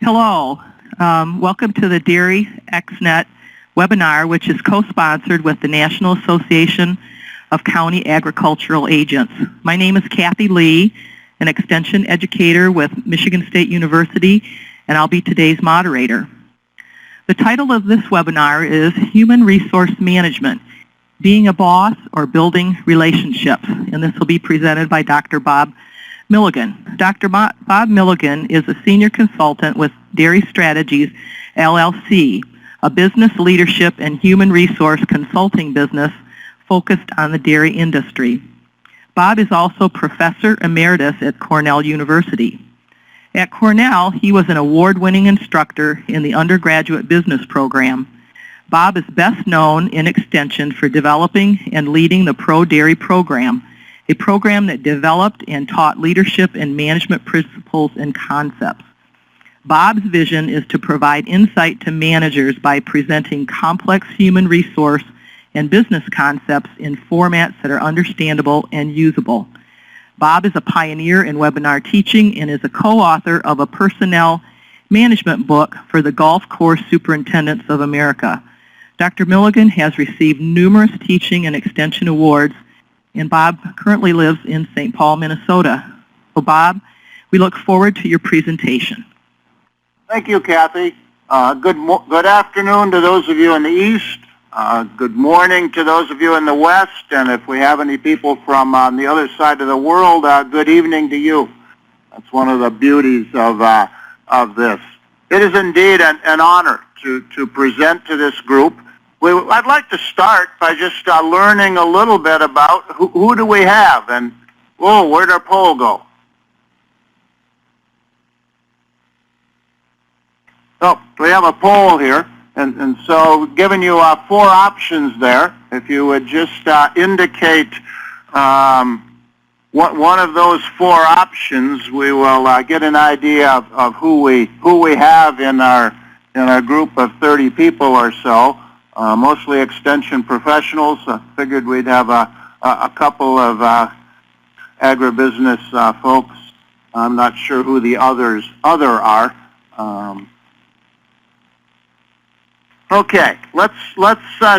Hello. Welcome to the Dairy XNet webinar, which is co-sponsored with the National Association of County Agricultural Agents. My name is Kathy Lee, an extension educator with Michigan State University, and I'll be today's moderator. The title of this webinar is Human Resource Management, Being a Boss or Building Relationships, and this will be presented by Dr. Bob Milligan. Dr. Bob Milligan is a senior consultant with Dairy Strategies, LLC, a business leadership and human resource consulting business focused on the dairy industry. Bob is also Professor Emeritus at Cornell University. At Cornell, he was an award-winning instructor in the undergraduate business program. Bob is best known in extension for developing and leading the Pro Dairy program, a program that developed and taught leadership and management principles and concepts. Bob's vision is to provide insight to managers by presenting complex human resource and business concepts in formats that are understandable and usable. Bob is a pioneer in webinar teaching and is a co-author of a personnel management book for the Golf Course Superintendents of America. Dr. Milligan has received numerous teaching and extension awards, and Bob currently lives in St. Paul, Minnesota. So Bob, we look forward to your presentation. Thank you, Kathy. Good afternoon to those of you in the East. Good morning to those of you in the West. And if we have any people from on the other side of the world, good evening to you. That's one of the beauties of this. It is indeed an honor to present to this group. I'd like to start by just learning a little bit about who do we have, and where'd our poll go? Oh, we have a poll here, and so giving you 4 options there. If you would just indicate one of those 4 options, we will get an idea of who we have in our group of 30 people or so. Mostly extension professionals. Figured we'd have a couple of agribusiness folks. I'm not sure who the other are. Okay, let's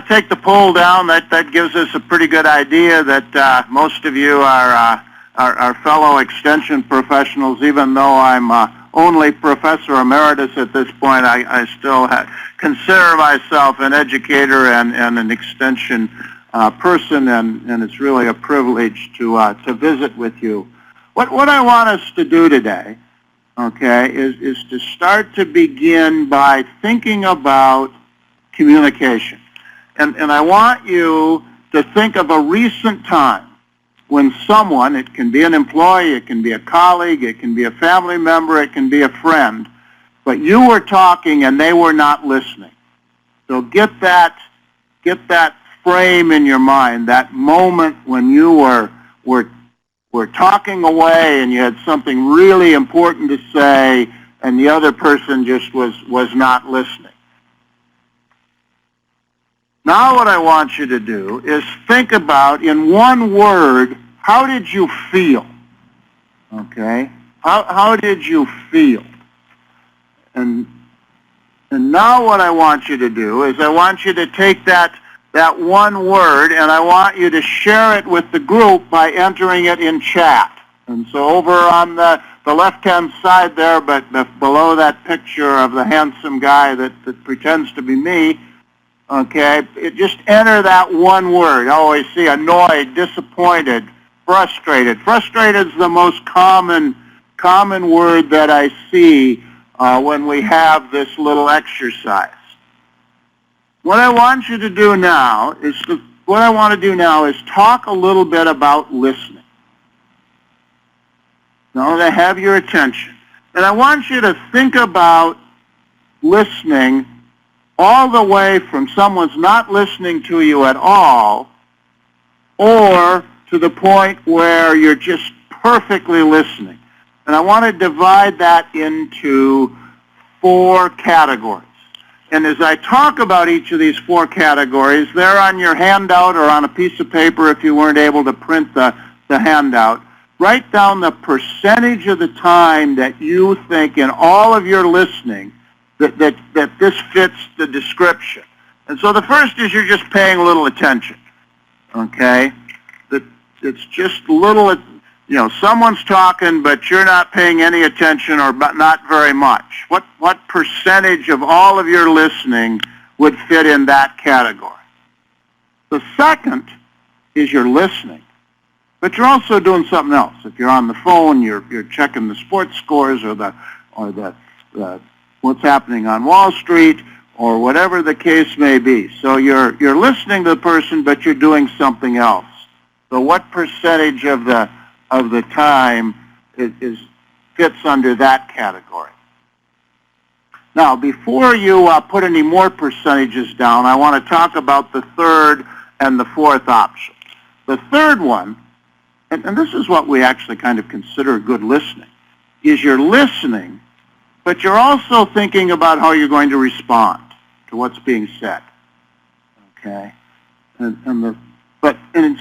take the poll down. That gives us a pretty good idea that most of you are fellow extension professionals. Even though I'm only Professor Emeritus at this point, I still consider myself an educator and an extension person, and it's really a privilege to visit with you. What I want us to do today, okay, is to start to begin by thinking about communication. And I want you to think of a recent time when someone, it can be an employee, it can be a colleague, it can be a family member, it can be a friend, but you were talking and they were not listening. So get that frame in your mind, that moment when you were talking away and you had something really important to say and the other person just was not listening. Now what I want you to do is think about, in one word, how did you feel? Okay? How did you feel? And now what I want you to do is I want you to take that one word and I want you to share it with the group by entering it in chat. And so over on the left-hand side there, but below that picture of the handsome guy that pretends to be me, okay, just enter that one word. Oh, I see annoyed, disappointed, frustrated. Frustrated is the most common word that I see when we have this little exercise. What I want you to do now is talk a little bit about listening. Now to have your attention. And I want you to think about listening all the way from someone's not listening to you at all, or to the point where you're just perfectly listening. And I want to divide that into 4 categories. And as I talk about each of these 4 categories, they're on your handout or on a piece of paper if you weren't able to print the handout. write down the percentage of the time that you think in all of your listening that this fits the description. And so the first is you're just paying a little attention, okay? That it's just little, you know, someone's talking, but you're not paying any attention or not very much. What percentage of all of your listening would fit in that category? The second is you're listening, but you're also doing something else. If you're on the phone, you're checking the sports scores or the what's happening on Wall Street or whatever the case may be. So you're listening to the person, but you're doing something else. So what percentage of the time fits under that category? Now, before you put any more percentages down, I want to talk about the third and the fourth option. The third one, and this is what we actually kind of consider good listening, is you're listening, but you're also thinking about how you're going to respond to what's being said. Okay?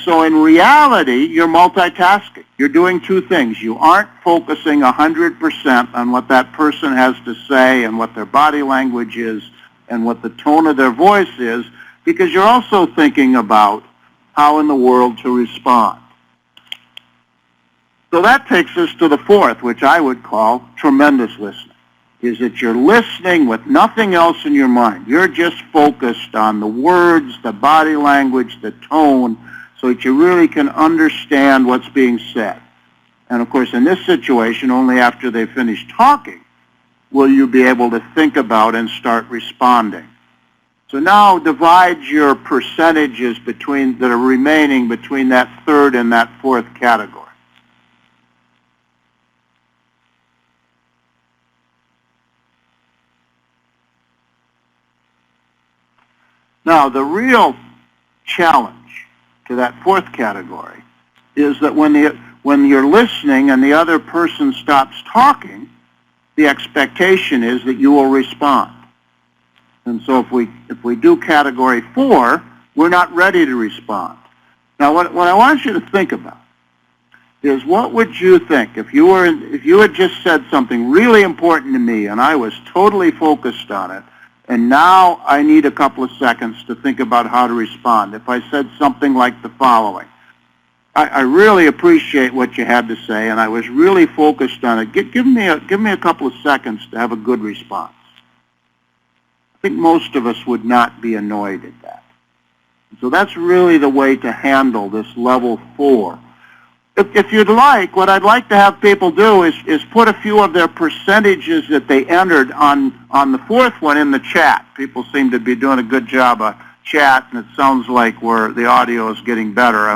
So in reality, you're multitasking. You're doing two things. You aren't focusing 100% on what that person has to say and what their body language is and what the tone of their voice is, because you're also thinking about how in the world to respond. So that takes us to the fourth, which I would call tremendous listening, is that you're listening with nothing else in your mind. You're just focused on the words, the body language, the tone, so that you really can understand what's being said. And of course, in this situation, only after they finish talking will you be able to think about and start responding. So now divide your percentages that are remaining between that third and that fourth category. Now, the real challenge to that fourth category is that when you're listening and the other person stops talking, the expectation is that you will respond. And so if we do category 4, we're not ready to respond. Now, what I want you to think about is, what would you think if you had just said something really important to me and I was totally focused on it, and now I need a couple of seconds to think about how to respond. If I said something like the following: I really appreciate what you had to say, and I was really focused on it. Give me a couple of seconds to have a good response. I think most of us would not be annoyed at that. So that's really the way to handle this level 4. If you'd like, what I'd like to have people do is put a few of their percentages that they entered on the fourth one in the chat. People seem to be doing a good job of chat, and it sounds like the audio is getting better. I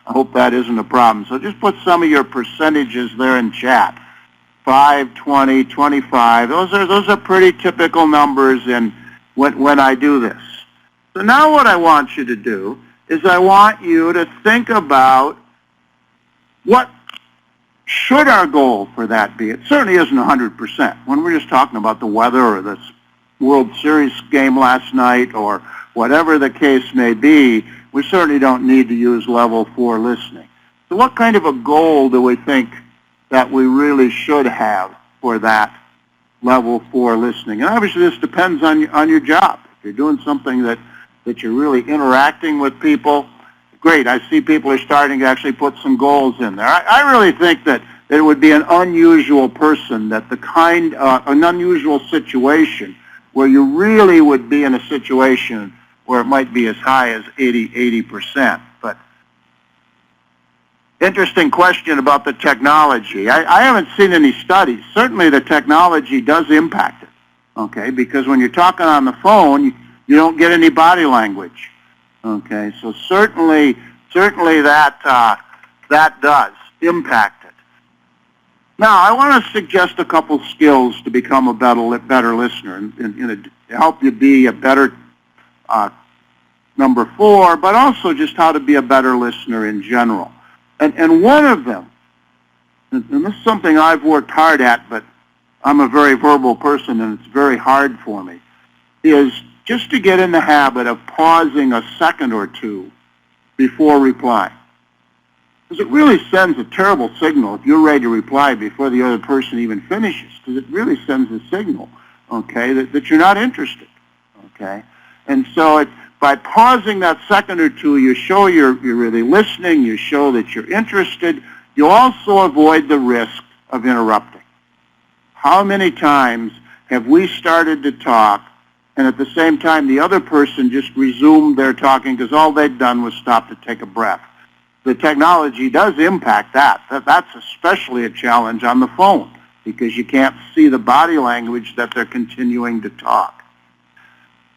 hope that isn't a problem. So just put some of your percentages there in chat. 5, 20, 25. Those are pretty typical numbers when I do this. So now what I want you to do is I want you to think about, what should our goal for that be? It certainly isn't 100%. When we're just talking about the weather or this World Series game last night or whatever the case may be, we certainly don't need to use level 4 listening. So what kind of a goal do we think that we really should have for that level 4 listening? And obviously this depends on your job. If you're doing something that you're really interacting with people, great. I see people are starting to actually put some goals in there. I really think that it would be an unusual person, that an unusual situation where you really would be in a situation where it might be as high as 80%. But interesting question about the technology. I haven't seen any studies. Certainly the technology does impact it, okay, because when you're talking on the phone, you don't get any body language. Okay, so certainly that does impact it. Now, I want to suggest a couple skills to become a better listener and to help you be a better number 4, but also just how to be a better listener in general. And one of them, and this is something I've worked hard at, but I'm a very verbal person and it's very hard for me, is just to get in the habit of pausing a second or two before replying. Because it really sends a terrible signal if you're ready to reply before the other person even finishes, because it really sends a signal, okay, that you're not interested, okay? And so by pausing that second or two, you show you're really listening, you show that you're interested. You also avoid the risk of interrupting. How many times have we started to talk, and at the same time the other person just resumed their talking because all they'd done was stop to take a breath? The technology does impact that. That's especially a challenge on the phone because you can't see the body language that they're continuing to talk.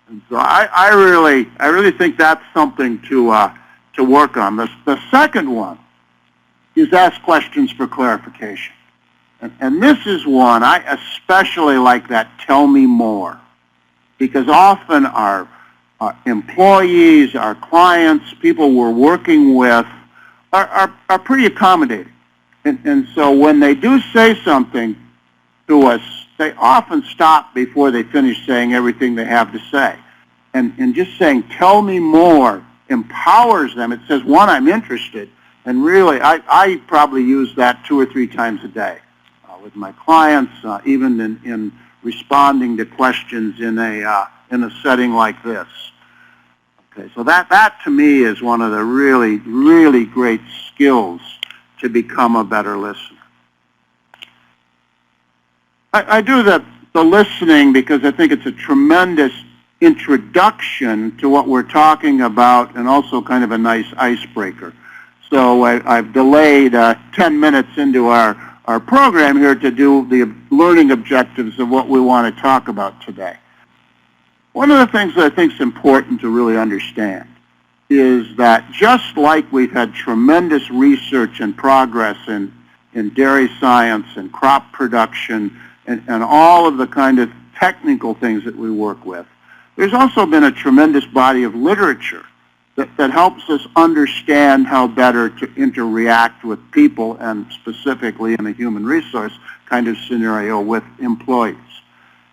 And so I really think that's something to work on. The second one is ask questions for clarification. And this is one, I especially like that tell me more, because often our employees, our clients, people we're working with are pretty accommodating. And so when they do say something to us, they often stop before they finish saying everything they have to say. And just saying, tell me more, empowers them. It says, one, I'm interested. And really, I probably use that 2 or 3 times a day with my clients, even in responding to questions in a setting like this. Okay, so that to me is one of the really, really great skills to become a better listener. I do the listening because I think it's a tremendous introduction to what we're talking about and also kind of a nice icebreaker. So I've delayed 10 minutes into our program here to do the learning objectives of what we want to talk about today. One of the things that I think is important to really understand is that just like we've had tremendous research and progress in dairy science and crop production and all of the kind of technical things that we work with, there's also been a tremendous body of literature that helps us understand how better to interact with people and specifically in a human resource kind of scenario with employees.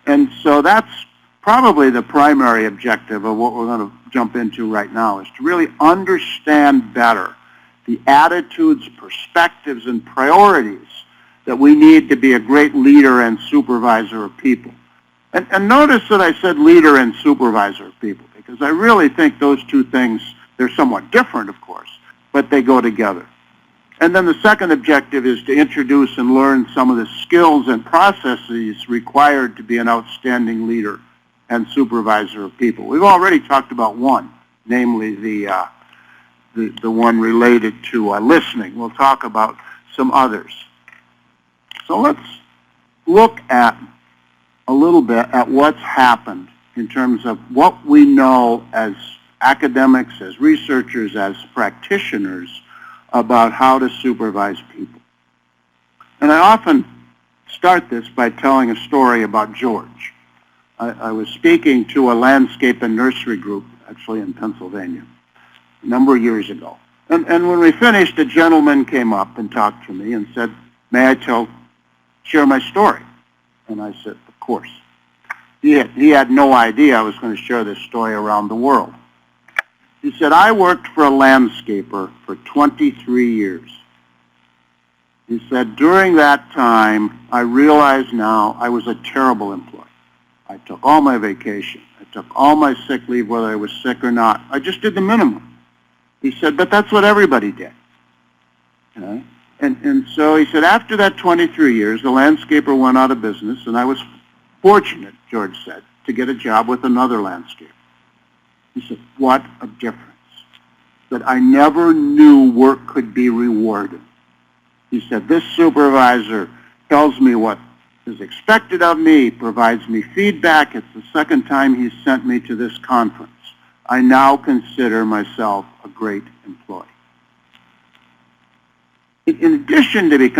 And so that's probably the primary objective of what we're going to jump into right now, is to really understand better the attitudes, perspectives, and priorities that we need to be a great leader and supervisor of people. And notice that I said leader and supervisor of people, because I really think those two things, they're somewhat different, of course, but they go together. And then the second objective is to introduce and learn some of the skills and processes required to be an outstanding leader and supervisor of people. We've already talked about one, namely the one related to listening. We'll talk about some others. So let's look at a little bit at what's happened in terms of what we know as academics, as researchers, as practitioners about how to supervise people. And I often start this by telling a story about George. I was speaking to a landscape and nursery group, actually in Pennsylvania, a number of years ago. And when we finished, a gentleman came up and talked to me and said, may I share my story? And I said, of course. He had no idea I was going to share this story around the world. He said, I worked for a landscaper for 23 years. He said, during that time, I realized now I was a terrible employee. I took all my vacation. I took all my sick leave, whether I was sick or not. I just did the minimum. He said, but that's what everybody did. Okay? And so he said, after that 23 years, the landscaper went out of business, and I was fortunate, George said, to get a job with another landscaper. He said, what a difference. That I never knew work could be rewarded. He said, this supervisor tells me what is expected of me, provides me feedback. It's the second time he's sent me to this conference. I now consider myself a great employee. In addition to being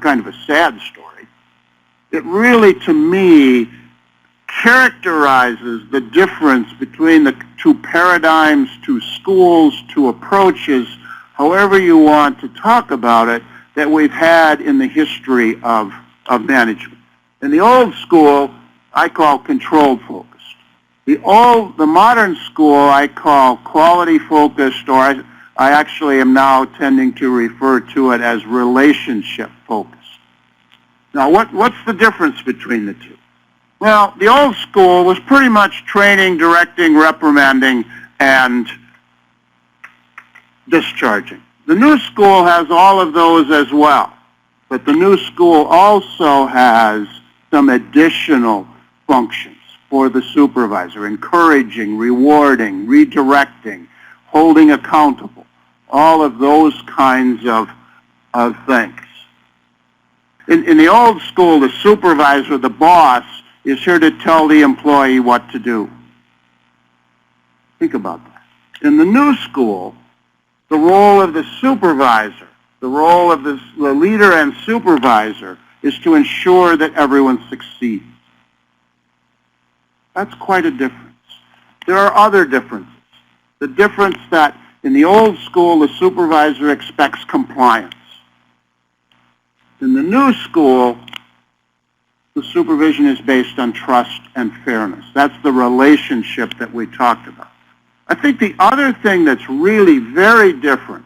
kind of a sad story, it really, to me, characterizes the difference between the two paradigms, two schools, two approaches, however you want to talk about it, that we've had in the history of management. In the old school, I call control-focused. The modern school, I call quality-focused, or I actually am now tending to refer to it as relationship focused. Now, what's the difference between the two? Well, the old school was pretty much training, directing, reprimanding, and discharging. The new school has all of those as well, but the new school also has some additional functions for the supervisor: encouraging, rewarding, redirecting, holding accountable, all of those kinds of things. In the old school, the supervisor, the boss, is here to tell the employee what to do. Think about that. In the new school, the role of the supervisor, the role of the leader and supervisor, is to ensure that everyone succeeds. That's quite a difference. There are other differences. The difference that in the old school, the supervisor expects compliance. In the new school, the supervision is based on trust and fairness. That's the relationship that we talked about. I think the other thing that's really very different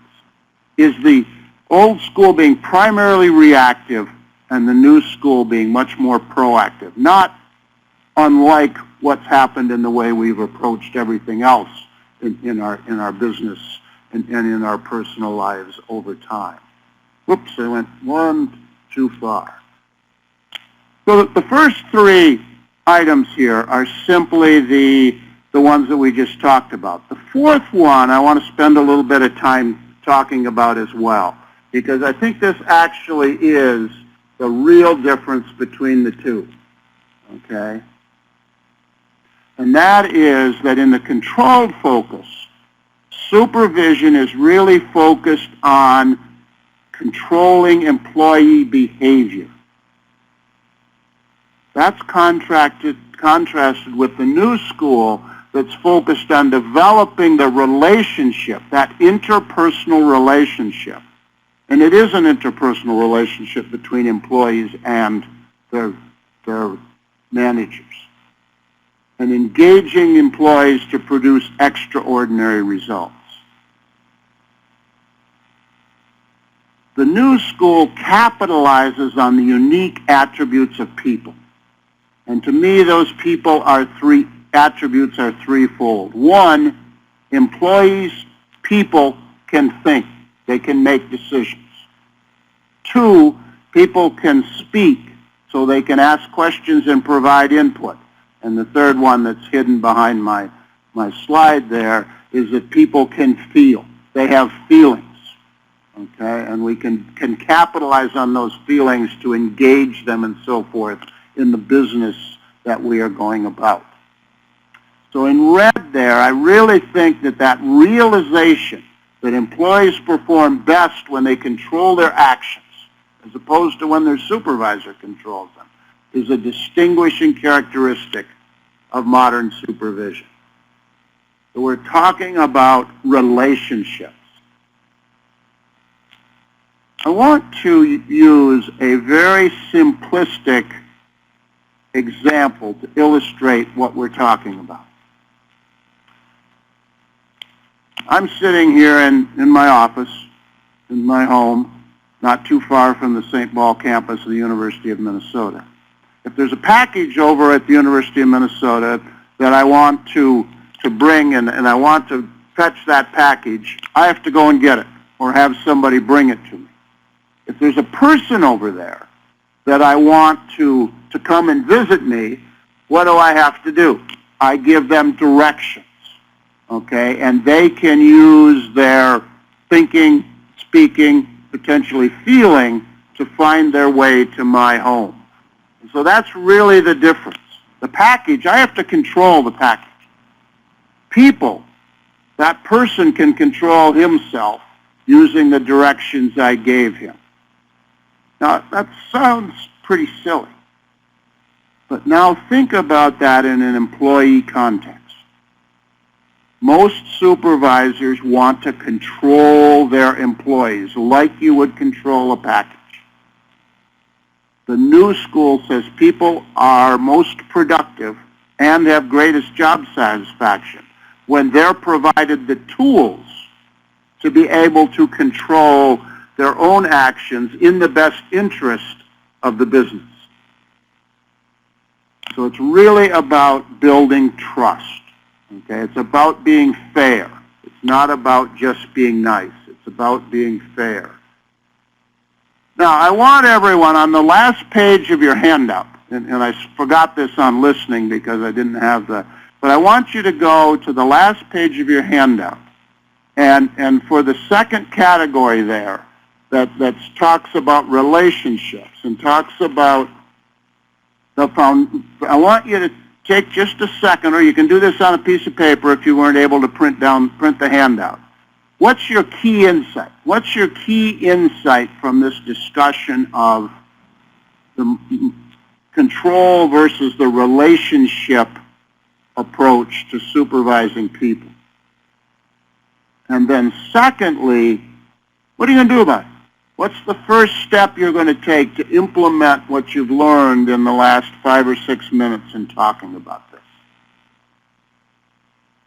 is the old school being primarily reactive and the new school being much more proactive, not unlike what's happened in the way we've approached everything else in our business and in our personal lives over time. Whoops, I went one too far. So the first three items here are simply the ones that we just talked about. The fourth one I want to spend a little bit of time talking about as well, because I think this actually is the real difference between the two, okay? And that is that in the controlled focus, supervision is really focused on controlling employee behavior. That's contrasted with the new school that's focused on developing the relationship, that interpersonal relationship. And it is an interpersonal relationship between employees and their managers. And engaging employees to produce extraordinary results. The new school capitalizes on the unique attributes of people. And to me, those attributes are threefold. One, employees, people can think. They can make decisions. Two, people can speak, so they can ask questions and provide input. And the third one that's hidden behind my slide there is that people can feel. They have feelings. Okay, and we can capitalize on those feelings to engage them and so forth in the business that we are going about. So in red there, I really think that realization that employees perform best when they control their actions, as opposed to when their supervisor controls them, is a distinguishing characteristic of modern supervision. So we're talking about relationships. I want to use a very simplistic example to illustrate what we're talking about. I'm sitting here in my office, in my home, not too far from the St. Paul campus of the University of Minnesota. If there's a package over at the University of Minnesota that I want to bring and I want to fetch that package, I have to go and get it or have somebody bring it to me. If there's a person over there that I want to come and visit me, what do I have to do? I give them directions, okay? And they can use their thinking, speaking, potentially feeling to find their way to my home. And so that's really the difference. The package, I have to control the package. People, that person can control himself using the directions I gave him. Now, that sounds pretty silly, but now think about that in an employee context. Most supervisors want to control their employees like you would control a package. The new school says people are most productive and have greatest job satisfaction when they're provided the tools to be able to control their own actions in the best interest of the business. So it's really about building trust. Okay? It's about being fair. It's not about just being nice. It's about being fair. Now, I want everyone on the last page of your handout, and I forgot this on listening because I didn't have the, but I want you to go to the last page of your handout, and for the second category there, that talks about relationships and talks about the I want you to take just a second, or you can do this on a piece of paper if you weren't able to print the handout. What's your key insight? What's your key insight from this discussion of the control versus the relationship approach to supervising people? And then secondly, what are you going to do about it? What's the first step you're going to take to implement what you've learned in the last 5 or 6 minutes in talking about this?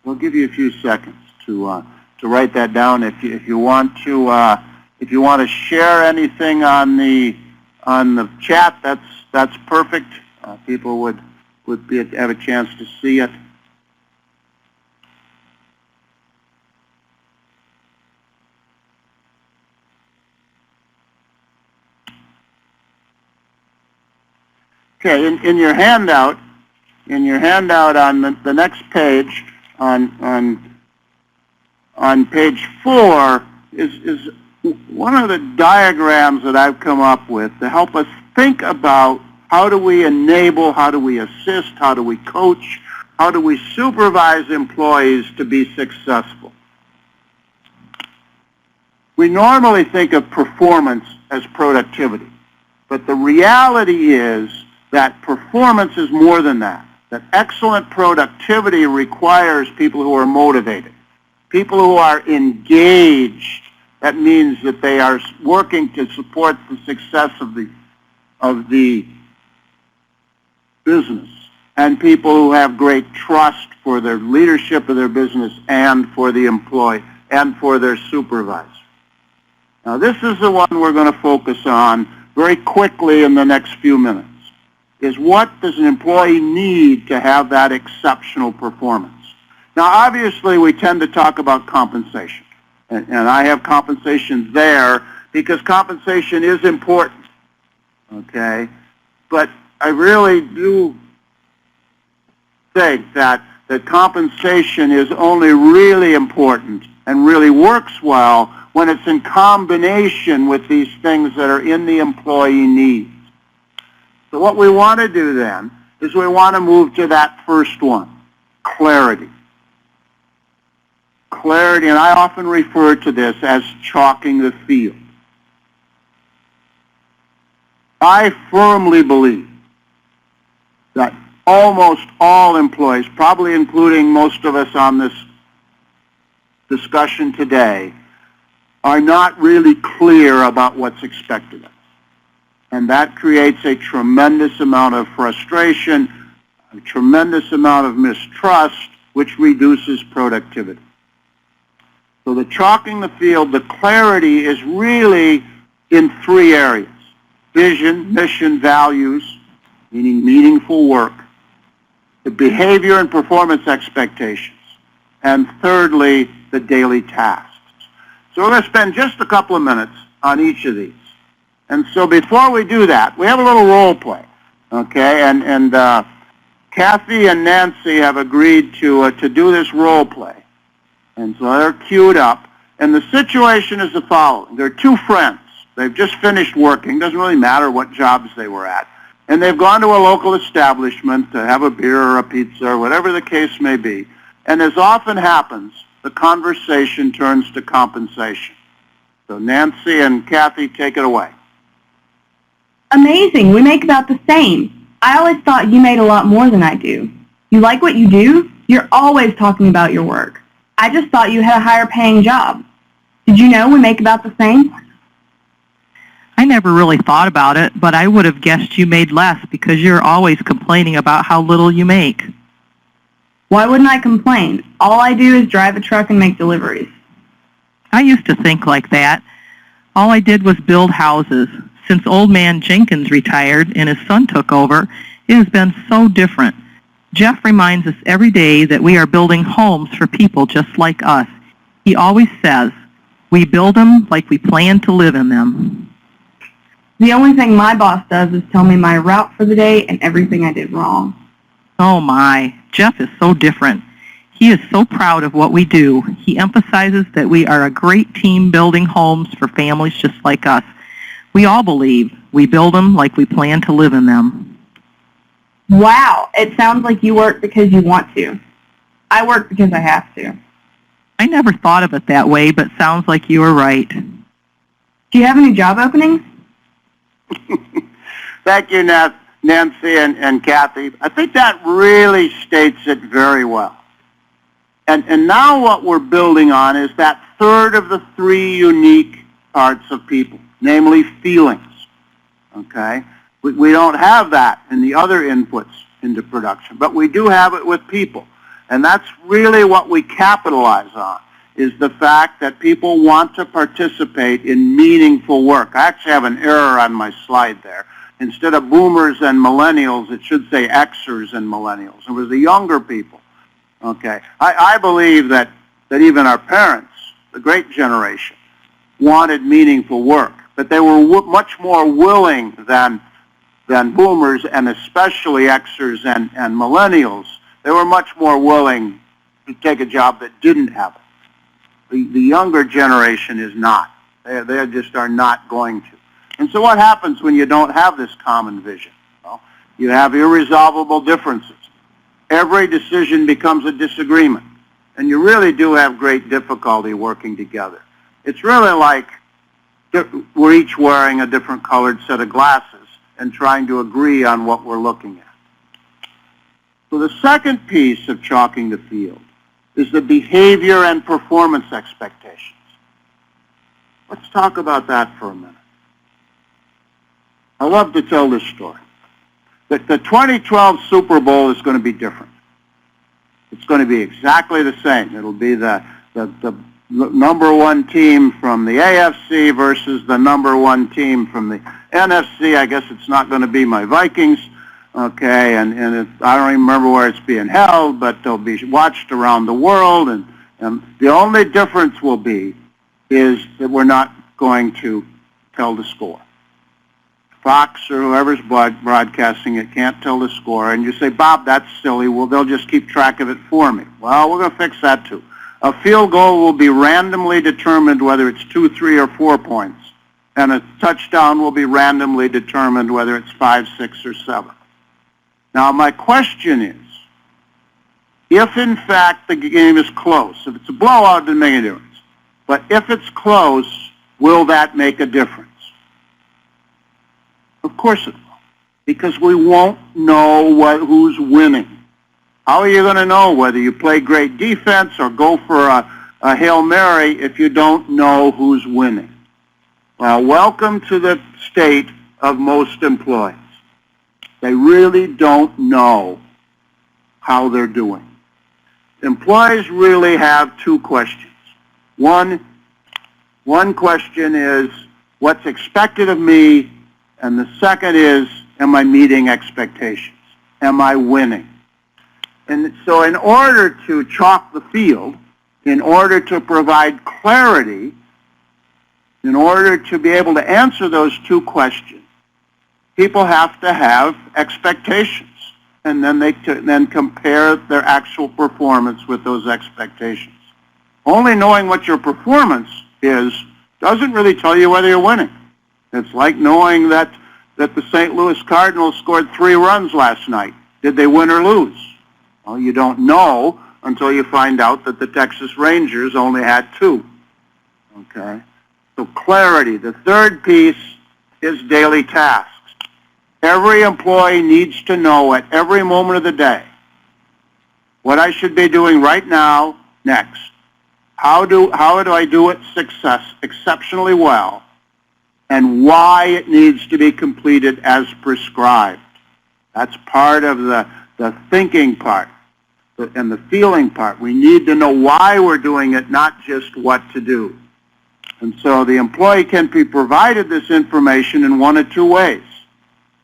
We'll give you a few seconds to write that down. If you want to share anything on the chat, that's perfect. People would have a chance to see it. Okay, in your handout on the next page, on page 4 is one of the diagrams that I've come up with to help us think about how do we enable, how do we assist, how do we coach, how do we supervise employees to be successful. We normally think of performance as productivity, but the reality is that performance is more than that. That excellent productivity requires people who are motivated, people who are engaged. That means that they are working to support the success of the business, and people who have great trust for their leadership of their business and for the employee and for their supervisor. Now, this is the one we're going to focus on very quickly in the next few minutes. Is what does an employee need to have that exceptional performance? Now, obviously, we tend to talk about compensation, and I have compensation there because compensation is important, okay? But I really do think that compensation is only really important and really works well when it's in combination with these things that are in the employee needs. So what we want to do then is we want to move to that first one, clarity. Clarity, and I often refer to this as chalking the field. I firmly believe that almost all employees, probably including most of us on this discussion today, are not really clear about what's expected of them. And that creates a tremendous amount of frustration, a tremendous amount of mistrust, which reduces productivity. So the chalking the field, the clarity is really in 3 areas. Vision, mission, values, meaning meaningful work. The behavior and performance expectations. And thirdly, the daily tasks. So we're going to spend just a couple of minutes on each of these. And so before we do that, we have a little role play, okay? And Kathy and Nancy have agreed to do this role play. And so they're queued up. And the situation is the following. They're 2 friends. They've just finished working. Doesn't really matter what jobs they were at. And they've gone to a local establishment to have a beer or a pizza or whatever the case may be. And as often happens, the conversation turns to compensation. So Nancy and Kathy, take it away. Amazing. We make about the same. I always thought you made a lot more than I do. You like what you do? You're always talking about your work. I just thought you had a higher paying job. Did you know we make about the same? I never really thought about it, but I would have guessed you made less because you're always complaining about how little you make. Why wouldn't I complain? All I do is drive a truck and make deliveries. I used to think like that. All I did was build houses. Since old man Jenkins retired and his son took over, it has been so different. Jeff reminds us every day that we are building homes for people just like us. He always says, we build them like we plan to live in them. The only thing my boss does is tell me my route for the day and everything I did wrong. Oh my, Jeff is so different. He is so proud of what we do. He emphasizes that we are a great team building homes for families just like us. We all believe we build them like we plan to live in them. Wow, it sounds like you work because you want to. I work because I have to. I never thought of it that way, but sounds like you are right. Do you have any job openings? Thank you, Nancy and Kathy. I think that really states it very well. And now what we're building on is that third of the three unique parts of people, namely feelings. Okay? We don't have that in the other inputs into production, but we do have it with people. And that's really what we capitalize on, is the fact that people want to participate in meaningful work. I actually have an error on my slide there. Instead of boomers and millennials, it should say Xers and millennials. It was the younger people. Okay. I believe that even our parents, the great generation, wanted meaningful work, but they were much more willing than boomers, and especially Xers and millennials. They were much more willing to take a job that didn't have it. The younger generation is not. They just are not going to. And so what happens when you don't have this common vision? Well, you have irresolvable differences. Every decision becomes a disagreement, and you really do have great difficulty working together. It's really like we're each wearing a different colored set of glasses and trying to agree on what we're looking at. So the second piece of chalking the field is the behavior and performance expectations. Let's talk about that for a minute. I love to tell this story. The 2012 Super Bowl is going to be different. It's going to be exactly the same. It'll be the number one team from the AFC versus the number one team from the NFC. I guess it's not going to be my Vikings. Okay, and I don't even remember where it's being held, but they'll be watched around the world, and the only difference will be is that we're not going to tell the score. Fox or whoever's broadcasting it can't tell the score, and you say, Bob, that's silly. Well, they'll just keep track of it for me. Well, we're going to fix that too. A field goal will be randomly determined whether it's 2, 3, or 4 points, and a touchdown will be randomly determined whether it's 5, 6, or 7. Now, my question is, if in fact the game is close, if it's a blowout, it doesn't make any difference. But if it's close, will that make a difference? Of course it will, because we won't know who's winning. How are you going to know whether you play great defense or go for a Hail Mary if you don't know who's winning? Well, welcome to the state of most employees. They really don't know how they're doing. Employees really have two questions. One question is, what's expected of me? And the second is, am I meeting expectations? Am I winning? And so in order to chalk the field, in order to provide clarity, in order to be able to answer those two questions, people have to have expectations, and then they then compare their actual performance with those expectations. Only knowing what your performance is doesn't really tell you whether you're winning. It's like knowing that the St. Louis Cardinals scored 3 runs last night. Did they win or lose? Well, you don't know until you find out that the Texas Rangers only had 2. Okay? So clarity. The third piece is daily tasks. Every employee needs to know at every moment of the day what I should be doing right now, next. How do I do it exceptionally well, and why it needs to be completed as prescribed. That's part of the thinking part and the feeling part. We need to know why we're doing it, not just what to do. And so the employee can be provided this information in one of two ways.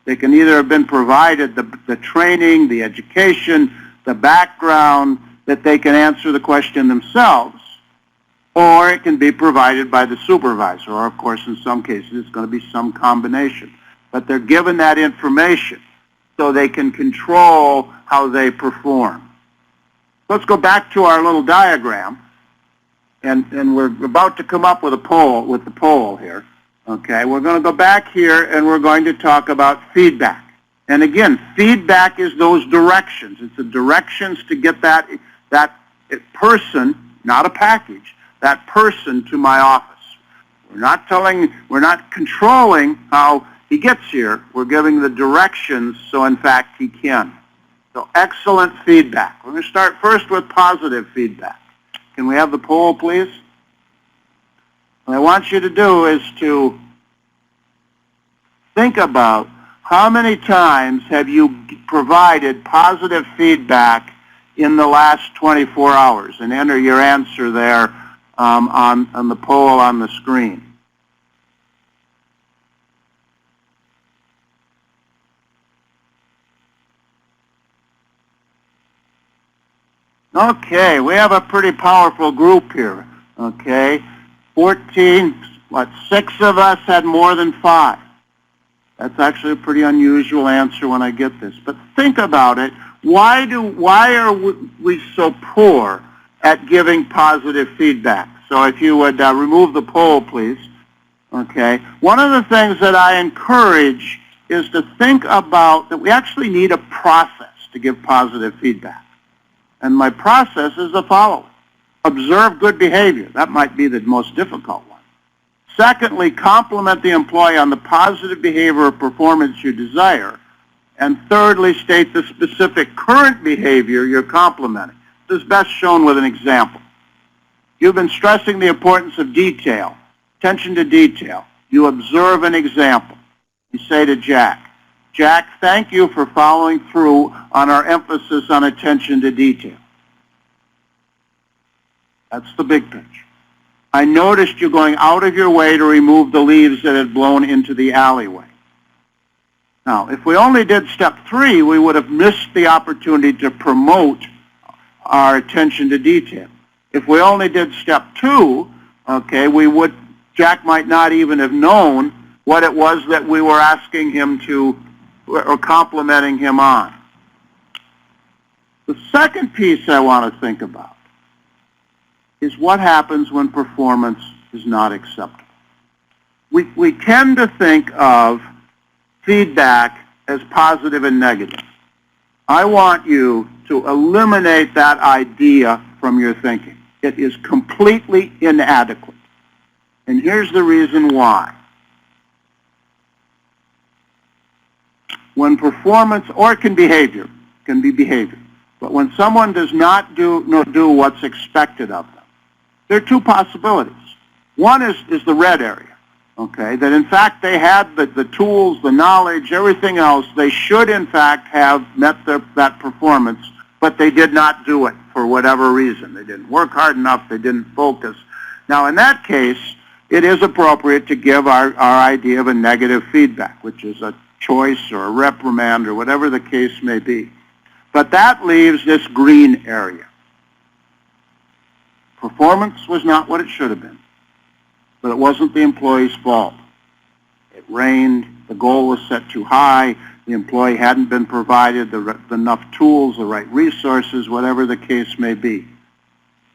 They can either have been provided the training, the education, the background, that they can answer the question themselves, or it can be provided by the supervisor, or of course in some cases it's going to be some combination. But they're given that information so they can control how they perform. Let's go back to our little diagram, and we're about to come up with the poll here. Okay, we're going to go back here and we're going to talk about feedback. And again, feedback is those directions. It's the directions to get that person, not a package, that person to my office. We're not controlling how he gets here. We're giving the directions so in fact he can. So excellent feedback. We're going to start first with positive feedback. Can we have the poll, please? What I want you to do is to think about how many times have you provided positive feedback in the last 24 hours, and enter your answer there on the poll on the screen. Okay, we have a pretty powerful group here. Okay, 6 of us had more than 5. That's actually a pretty unusual answer when I get this. But think about it. Why are we so poor at giving positive feedback? So if you would remove the poll, please. Okay. One of the things that I encourage is to think about that we actually need a process to give positive feedback. And my process is the following. Observe good behavior. That might be the most difficult one. Secondly, compliment the employee on the positive behavior or performance you desire. And thirdly, state the specific current behavior you're complimenting. This is best shown with an example. You've been stressing the importance of detail, attention to detail. You observe an example. You say to Jack, Jack, thank you for following through on our emphasis on attention to detail. That's the big picture. I noticed you going out of your way to remove the leaves that had blown into the alleyway. Now, if we only did step 3, we would have missed the opportunity to promote our attention to detail. If we only did step 2, okay, Jack might not even have known what it was that we were asking him to, or complimenting him on. The second piece I want to think about is what happens when performance is not acceptable. We tend to think of feedback as positive and negative. I want you to eliminate that idea from your thinking. It is completely inadequate. And here's the reason why. When performance, or it can be behavior, but when someone does not do what's expected of them, there are 2 possibilities. One is the red area, okay, that in fact they had the tools, the knowledge, everything else. They should in fact have met that performance, but they did not do it for whatever reason. They didn't work hard enough, they didn't focus. Now in that case, it is appropriate to give our idea of a negative feedback, which is a choice or a reprimand or whatever the case may be. But that leaves this green area. Performance was not what it should have been, but it wasn't the employee's fault. It rained, the goal was set too high, the employee hadn't been provided enough tools, the right resources, whatever the case may be.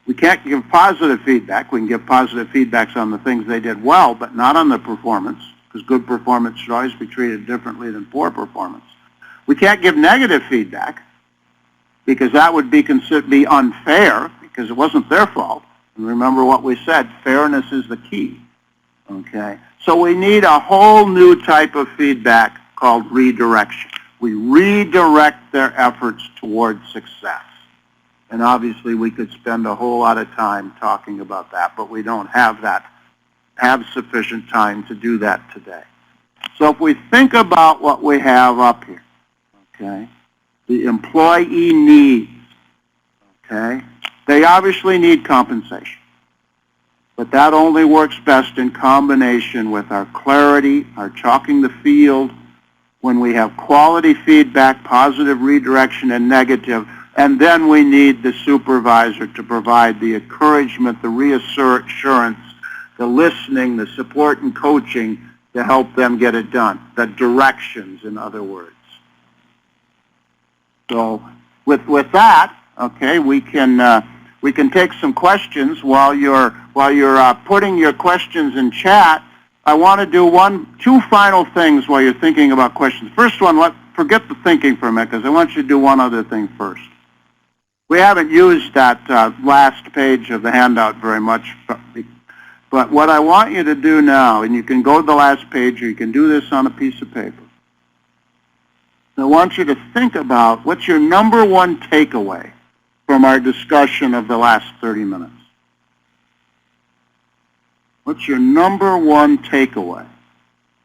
We can't give positive feedback. We can give positive feedbacks on the things they did well, but not on the performance, because good performance should always be treated differently than poor performance. We can't give negative feedback, because that would be considered be unfair, because it wasn't their fault. And remember what we said, fairness is the key. Okay? So we need a whole new type of feedback called redirection. We redirect their efforts towards success. And obviously we could spend a whole lot of time talking about that, but we don't have sufficient time to do that today. So if we think about what we have up here, okay, the employee needs, okay, they obviously need compensation. But that only works best in combination with our clarity, our chalking the field, when we have quality feedback, positive redirection, and negative, and then we need the supervisor to provide the encouragement, the reassurance, the listening, the support and coaching to help them get it done. The directions, in other words. So with that, okay, we can take some questions while you're putting your questions in chat. I want to do two final things while you're thinking about questions. First one, forget the thinking for a minute, because I want you to do one other thing first. We haven't used that last page of the handout very much, but what I want you to do now, and you can go to the last page or you can do this on a piece of paper, I want you to think about what's your number one takeaway from our discussion of the last 30 minutes. What's your number one takeaway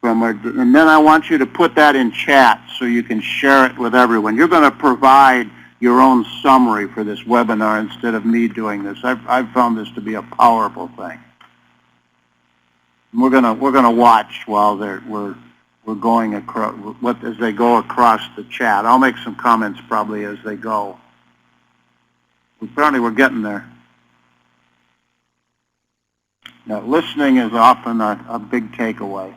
from our, and then I want you to put that in chat so you can share it with everyone. You're going to provide your own summary for this webinar instead of me doing this. I've found this to be a powerful thing. And we're gonna watch while we're going across as they go across the chat. I'll make some comments probably as they go. Apparently we're getting there. Now, listening is often a big takeaway.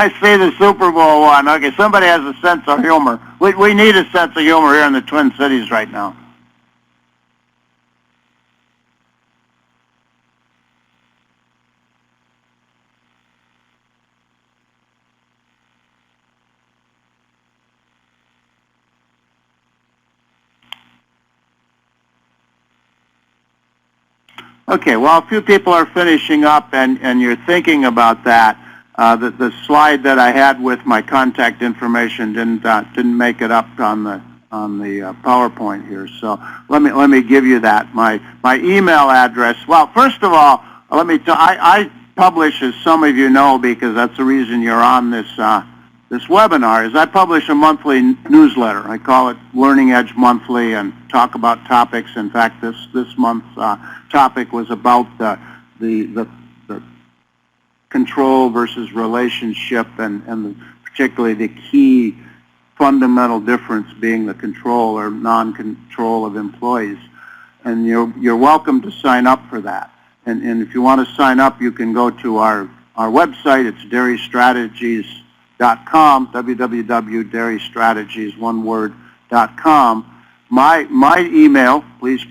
I see the Super Bowl one. Okay, somebody has a sense of humor. We need a sense of humor here in the Twin Cities right now. Okay, well, a few people are finishing up, and you're thinking about that. The slide that I had with my contact information didn't make it up on the PowerPoint here. So let me give you that. My email address. Well, first of all, I publish, as some of you know, because that's the reason you're on this webinar, is I publish a monthly newsletter. I call it Learning Edge Monthly, and talk about topics. In fact, this month's topic was about the control versus relationship, and particularly the key fundamental difference being the control or non-control of employees. And you're welcome to sign up for that. And if you want to sign up, you can go to our website. It's dairystrategies.com, www.dairystrategies.com. My email, please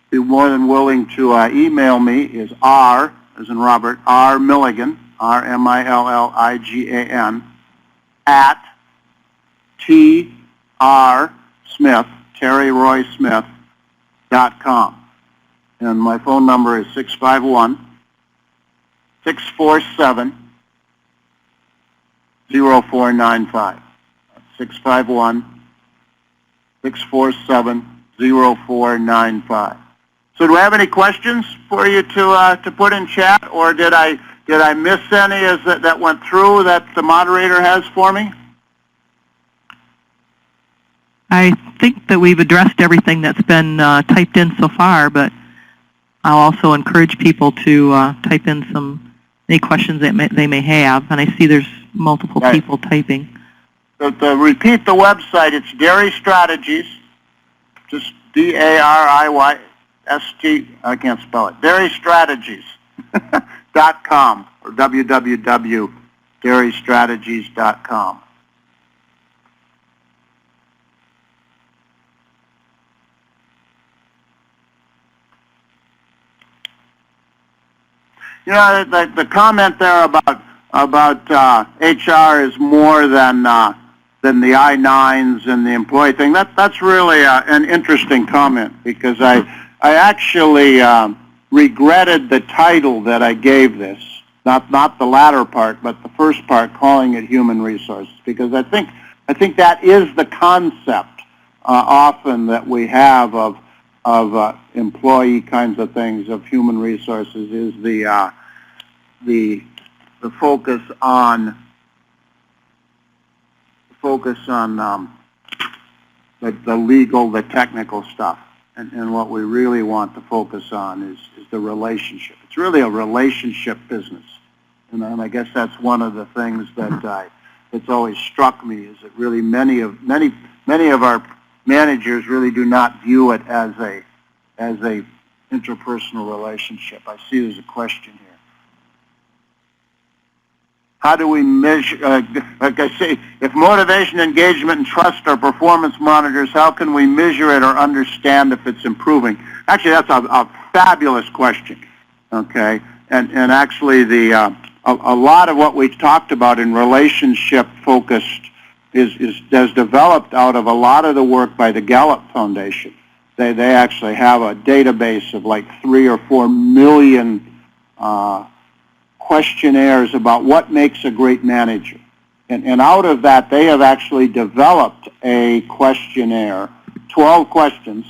be more than willing to email me, is R, as in Robert, R. Milligan, R-M-I-L-L-I-G-A-N, at T-R Smith, TerryRoySmith.com. And my phone number is 651-647-0495. 651-647-0495. So do we have any questions for you to put in chat, or did I miss any that went through that the moderator has for me? I think that we've addressed everything that's been typed in so far, but I'll also encourage people to type in any questions that they may have, and I see there's multiple people typing. So to repeat the website, it's Dairy Strategies, just D-A-R-I-Y. I can't spell it. Dairystrategies.com or www.dairystrategies.com. dairystrategies.com. You know, the comment there about HR is more than the I-9s and the employee thing. That's really an interesting comment, because I actually regretted the title that I gave this. Not the latter part, but the first part, calling it human resources, because I think that is the concept often that we have of employee kinds of things, of human resources, is the focus on the legal, the technical stuff, and what we really want to focus on is the relationship. It's really a relationship business, and I guess that's one of the things that it's always struck me, is that really many of our managers really do not view it as a interpersonal relationship. I see there's a question here. How do we measure, like I say, if motivation, engagement, and trust are performance monitors, how can we measure it or understand if it's improving? Actually, that's a fabulous question, okay? And actually, a lot of what we've talked about in relationship-focused has developed out of a lot of the work by the Gallup Foundation. They actually have a database of like 3 or 4 million questionnaires about what makes a great manager. And out of that, they have actually developed a questionnaire, 12 questions.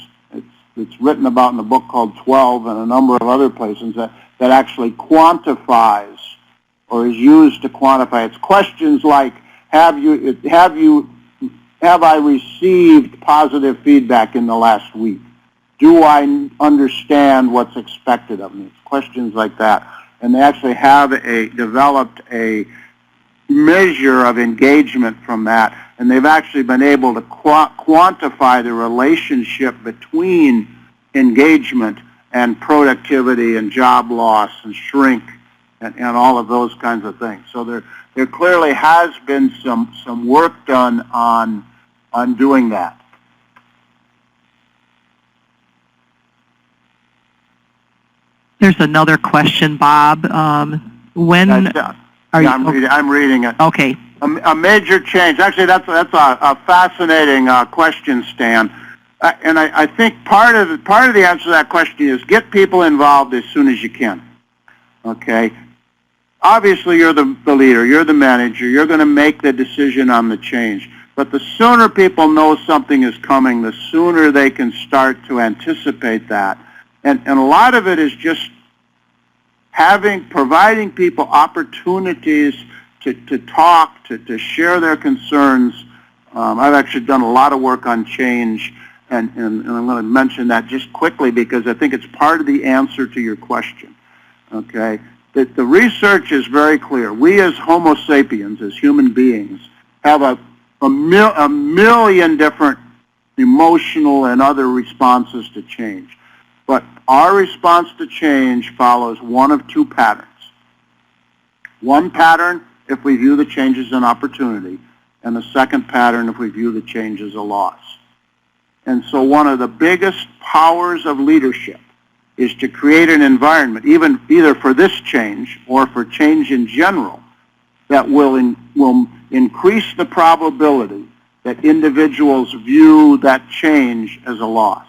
It's written about in a book called 12 and a number of other places that actually quantifies or is used to quantify. It's questions like, have I received positive feedback in the last week? Do I understand what's expected of me? It's questions like that. And they actually have developed a measure of engagement from that, and they've actually been able to quantify the relationship between engagement and productivity and job loss and shrink and all of those kinds of things. So there clearly has been some work done on doing that. There's another question, Bob. When are you? I'm reading it. Okay. A major change. Actually, that's a fascinating question, Stan. And I think part of the answer to that question is get people involved as soon as you can. Okay. Obviously, you're the leader. You're the manager. You're going to make the decision on the change. But the sooner people know something is coming, the sooner they can start to anticipate that. And a lot of it is just providing people opportunities to talk, to share their concerns. I've actually done a lot of work on change, and I'm going to mention that just quickly because I think it's part of the answer to your question. Okay, the research is very clear. We as Homo sapiens, as human beings, have a million different emotional and other responses to change. But our response to change follows one of two patterns. One pattern if we view the change as an opportunity, and the second pattern if we view the change as a loss. And so one of the biggest powers of leadership is to create an environment, either for this change or for change in general, that will increase the probability that individuals view that change as a loss.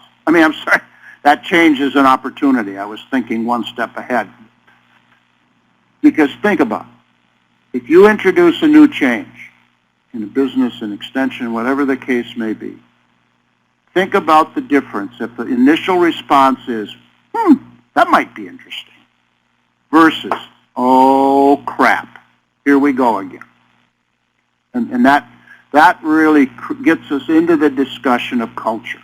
That change is an opportunity. I was thinking one step ahead. Because think about it. If you introduce a new change in a business, an extension, whatever the case may be, think about the difference if the initial response is, that might be interesting, versus, oh, crap, here we go again. And that really gets us into the discussion of culture.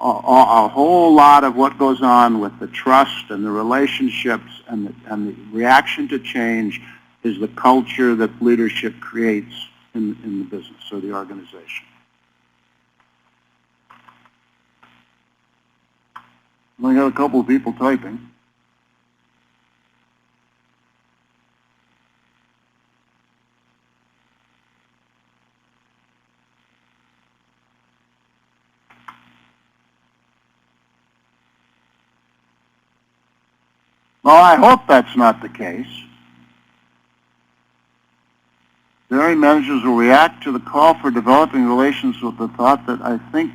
A whole lot of what goes on with the trust and the relationships and the reaction to change is the culture that leadership creates in the business or the organization. We got a couple of people typing. Well, I hope that's not the case. Dairy managers will react to the call for developing relations with the thought that I think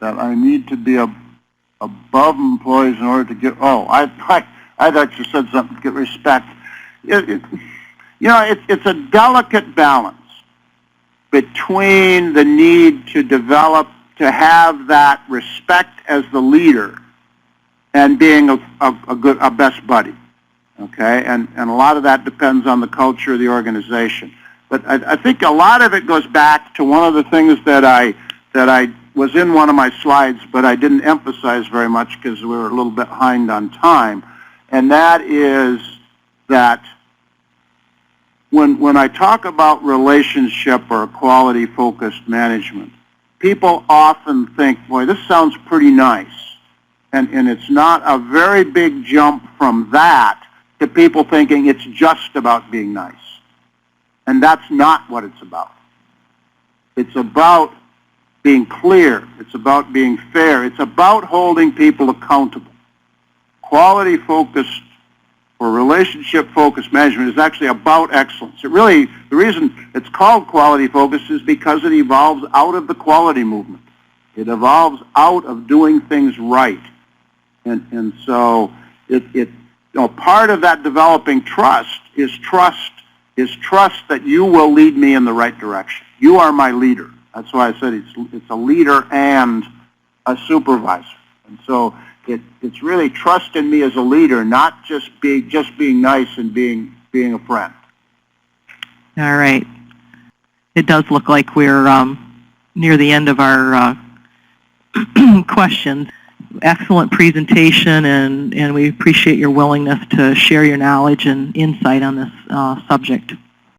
that I need to be above employees in order to get, I thought you said something, get respect. It's a delicate balance between the need to develop, to have that respect as the leader and being a best buddy, okay? And a lot of that depends on the culture of the organization. But I think a lot of it goes back to one of the things that I was in one of my slides, but I didn't emphasize very much because we were a little bit behind on time, and that is that when I talk about relationship or quality-focused management, people often think, boy, this sounds pretty nice. And it's not a very big jump from that to people thinking it's just about being nice. And that's not what it's about. It's about being clear. It's about being fair. It's about holding people accountable. Quality-focused or relationship-focused management is actually about excellence. The reason it's called quality-focused is because it evolves out of the quality movement. It evolves out of doing things right. And so part of that developing trust is trust that you will lead me in the right direction. You are my leader. That's why I said it's a leader and a supervisor. And so it's really trust in me as a leader, not just being nice and being a friend. All right. It does look like we're near the end of our questions. Excellent presentation, and we appreciate your willingness to share your knowledge and insight on this subject.